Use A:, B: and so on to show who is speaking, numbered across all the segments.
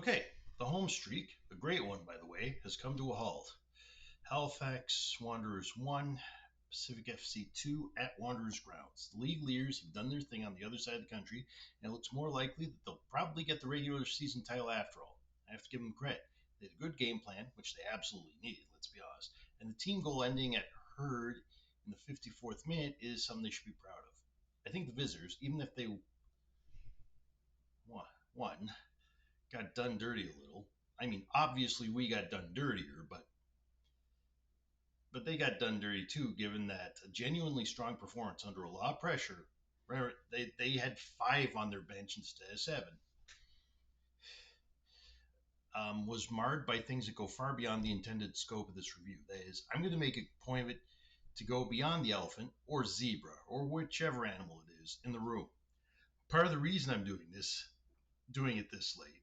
A: Okay, the home streak, a great one by the way, has come to a halt. Halifax Wanderers 1, Pacific FC 2 at Wanderers grounds. The league leaders have done their thing on the other side of the country, and it looks more likely that they'll probably get the regular season title after all. I have to give them credit. They had a good game plan, which they absolutely needed, let's be honest, and the team goal ending at Hurd in the 54th minute is something they should be proud of. I think the visitors, even if they won, got done dirty a little. I mean, obviously we got done dirtier, but they got done dirty too, given that a genuinely strong performance under a lot of pressure. Remember, they had five on their bench instead of seven. Was marred by things that go far beyond the intended scope of this review. That is, I'm going to make a point of it to go beyond the elephant or zebra or whichever animal it is in the room. Part of the reason I'm doing it this late,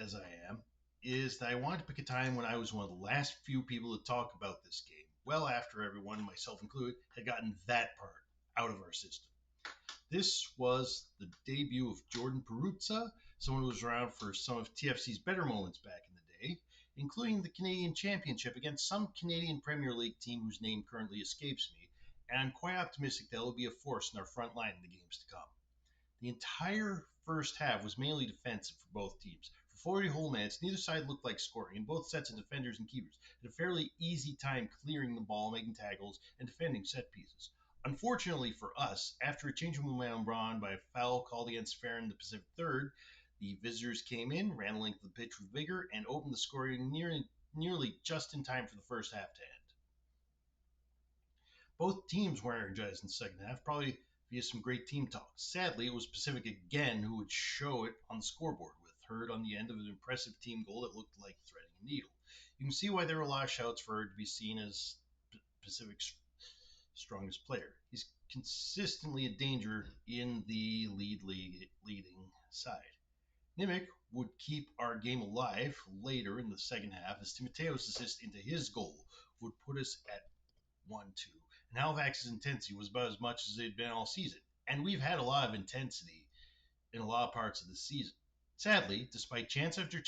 A: as I am, is that I wanted to pick a time when I was one of the last few people to talk about this game, well after everyone, myself included, had gotten that part out of our system. This was the debut of Jordan Perruzza, someone who was around for some of TFC's better moments back in the day, including the Canadian Championship against some Canadian Premier League team whose name currently escapes me, and I'm quite optimistic that he'll be a force in our front line in the games to come. The entire first half was mainly defensive for both teams. For 40 whole minutes, neither side looked like scoring, and both sets of defenders and keepers had a fairly easy time clearing the ball, making tackles, and defending set pieces. Unfortunately for us, after a change of momentum brought on by a foul called against Farron in the Pacific third, the visitors came in, ran the length of the pitch with vigor, and opened the scoring nearly just in time for the first half to end. Both teams were energized in the second half, probably via some great team talk. Sadly, it was Pacific again who would show it on the scoreboard, with Hurd on the end of an impressive team goal that looked like threading a needle. You can see why there were a lot of shouts for Hurd to be seen as Pacific's strongest player. He's consistently a danger in the leading side. Nimick would keep our game alive later in the second half as Timoteo's assist into his goal would put us at 1-2. And Halifax's intensity was about as much as they'd been all season. And we've had a lot of intensity in a lot of parts of this season. Sadly, despite chance after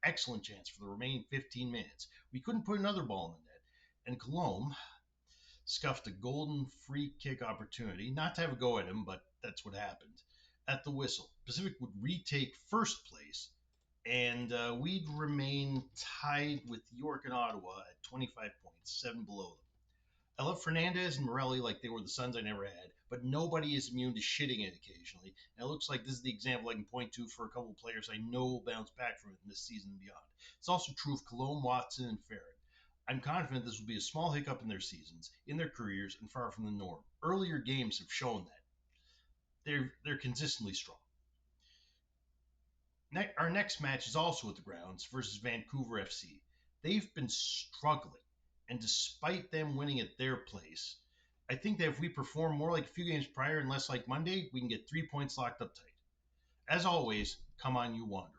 A: excellent chance for the remaining 15 minutes, we couldn't put another ball in the net. And Cologne scuffed a golden free kick opportunity, not to have a go at him, but that's what happened, at the whistle. Pacific would retake first place, and we'd remain tied with York and Ottawa at 25 points, 7 below them. I love Fernandez and Morelli like they were the sons I never had, but nobody is immune to shitting it occasionally. And it looks like this is the example I can point to for a couple of players I know will bounce back from it in this season and beyond. It's also true of Cologne, Watson, and Farron. I'm confident this will be a small hiccup in their seasons, in their careers, and far from the norm. Earlier games have shown that. They're consistently strong. Our next match is also at the grounds versus Vancouver FC. They've been struggling, and despite them winning at their place, I think that if we perform more like a few games prior and less like Monday, we can get 3 points locked up tight. As always, come on, you Wanderers.